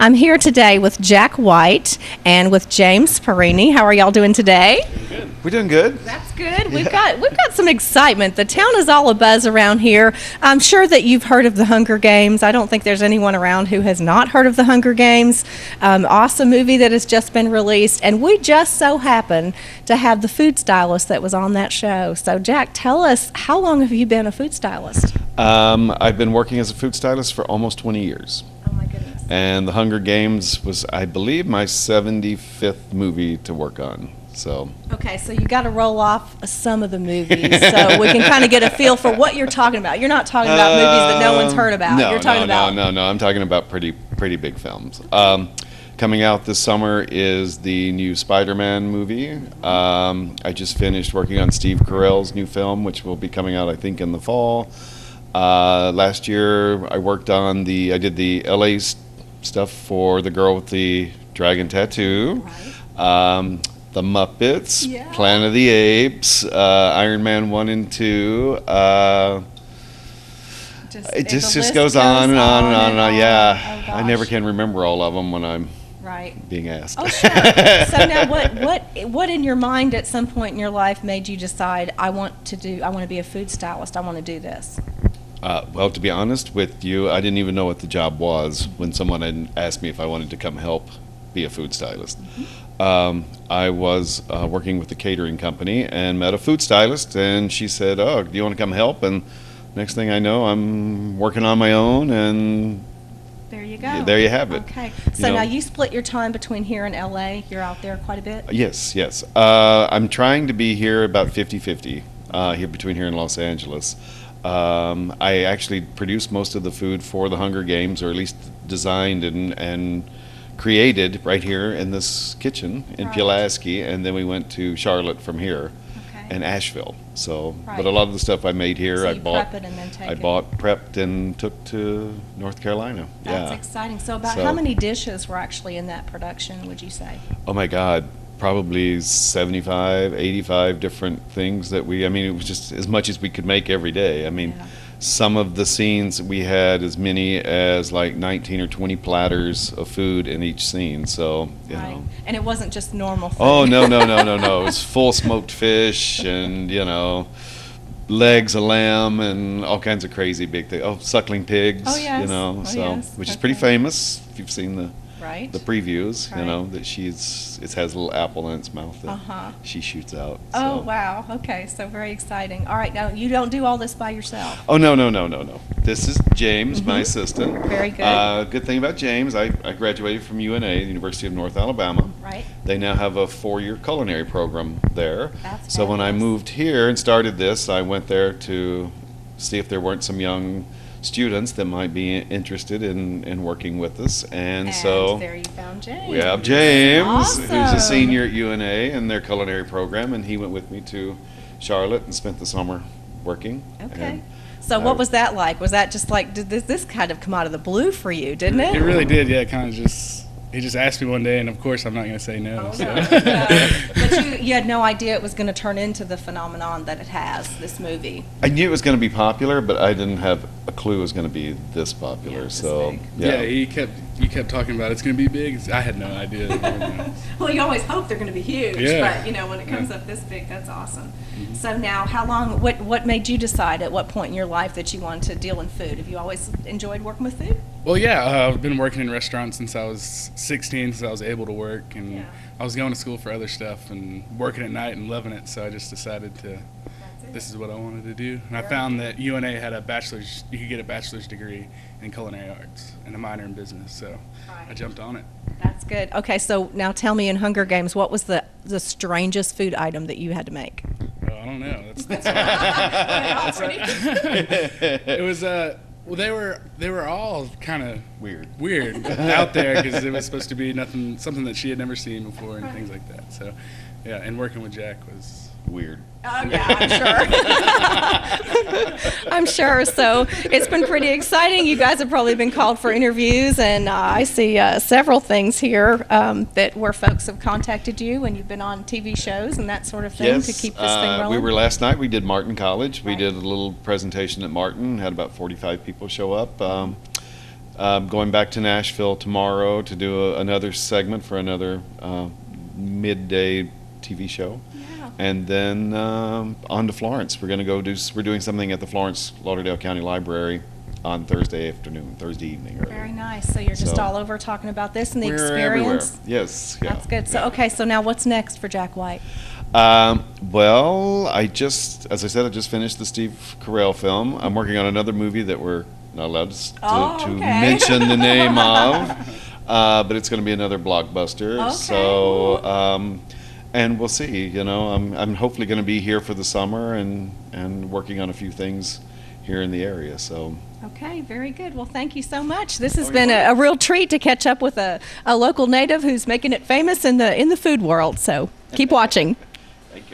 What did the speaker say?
I'm here today with Jack White and with James Perini. How are y'all doing today? Good. We're doing good. That's good. We've got some excitement. The town is all abuzz around here. I'm sure that you've heard of the Hunger Games. I don't think there's anyone around who has not heard of the Hunger Games. Awesome movie that has just been released, and we just so happen to have the food stylist that was on that show. So, Jack, tell us, how long have you been a food stylist? I've been working as a food stylist for almost 20 years. Oh my goodness. And the Hunger Games was, I believe, my 75th movie to work on. So. Okay, so you got to roll off some of the movies so we can kind of get a feel for what you're talking about. You're not talking about movies that no one's heard about. No, you're talking about no. I'm talking about pretty big films. Coming out this summer is the new Spider-Man movie. I just finished working on Steve Carell's new film, which will be coming out, I think, in the fall. Last year, I did the LA stuff for the girl with the dragon tattoo. Right. The Muppets, Yeah. Planet of the Apes, Iron Man 1 and 2. It just goes on and on and on and on. Yeah, Oh, I never gosh. can can remember all of them when I'm Right. being asked. Oh, sure. So now, what in your mind at some point in your life made you decide I want to be a food stylist? I want to do this. Well, to be honest with you, I didn't even know what the job was when someone had asked me if I wanted to come help be a food stylist. I was working with a catering company and met a food stylist, and she said, "Oh, do you want to come help?" And next thing I know, I'm working on my own, and There you go. there you have it. Okay. So now you split your time between here and LA. You're out there quite a bit. Yes. I'm trying to be here about 50-50, here between here and Los Angeles. I actually produced most of the food for the Hunger Games, or at least designed and created right here in this kitchen in Right. Pulaski, and then we went to Charlotte from here Okay. and Asheville. So, Right. but a lot of the stuff I made here, So I you bought. prep it and then take I it. bought, prepped, and took to North Carolina. That's Yeah. exciting. So about So- how many dishes were actually in that production, would you say? Oh my God, probably 75, 85 different things that it was just as much as we could make every day. Yeah. Some of the scenes we had as many as like 19 or 20 platters of food in each scene, so, you Right. know. And it wasn't just normal food. Oh, no. It was full smoked fish and, legs of lamb and all kinds of crazy big things. Oh, suckling pigs, Oh, yes. Oh, yes. which is pretty Okay. famous if you've seen Right. the previews, Right. that it has a little apple in its mouth that Uh-huh. she shoots out. Oh, so. wow. Okay, so very exciting. All right, now you don't do all this by yourself. Oh, no. This is James, my assistant. Very good. Good thing about James, I graduated from UNA, the University of North Alabama. Right. They now have a 4-year culinary program there. That's So when I fabulous. moved here and started this, I went there to see if there weren't some young students that might be interested in working with us. And so there you found James. we have James, who's Awesome. a senior at UNA in their culinary program, and he went with me to Charlotte and spent the summer working. Okay. And So what was that like? Was that just like, did this kind of come out of the blue for you, didn't it? It really did, yeah. He just asked me one day, and of course I'm not going to say no. Oh, so. no. But you had no idea it was going to turn into the phenomenon that it has, this movie. I knew it was going to be popular, but I didn't have a clue it was going to be this popular. Yeah, this so big. Yeah, you kept talking about it's going to be big. I had no idea. Well, you always hope they're going to be huge, Yeah. but when it comes up this big, that's awesome. So now, how long? What made you decide at what point in your life that you wanted to deal in food? Have you always enjoyed working with food? Well, yeah, I've been working in restaurants since I was 16, since I was able to work, and Yeah. I was going to school for other stuff and working at night and loving it. So I just decided this is what I wanted to do. And I found that UNA had you could get a bachelor's degree in culinary arts and a minor in business. So I Right. jumped on it. That's good. Okay, so now tell me, in Hunger Games, what was the strangest food item that you had to make? Well, I don't know. Well, It was well, they were all kind of weird. out there because it was supposed to be something that she had never seen before and things like that. So, yeah, and working with Jack was Weird. Oh, yeah, I'm sure. I'm sure. So it's been pretty exciting. You guys have probably been called for interviews, and I see several things here where folks have contacted you, and you've been on TV shows and that sort of thing to keep this thing rolling. We were last night. We did Martin College. We Right. did a little presentation at Martin. Had about 45 people show up. Going back to Nashville tomorrow to do another segment for another midday TV show. Yeah. And then on to Florence. We're going to go we're doing something at the Florence Lauderdale County Library on Thursday evening. Early. Very nice. So you're just So- all over talking about this and the We're experience. everywhere. Yes. Yeah. That's good. So, okay, so now what's next for Jack White? Well, as I said, I just finished the Steve Carell film. I'm working on another movie that we're not allowed to Okay. mention the name of, but it's going to be another blockbuster. Okay. So, and we'll see. You know, I'm hopefully going to be here for the summer and working on a few things here in the area. So. Okay, very good. Well, thank you so much. This has been a real treat to catch up with a local native who's making it famous in the food world. So keep watching.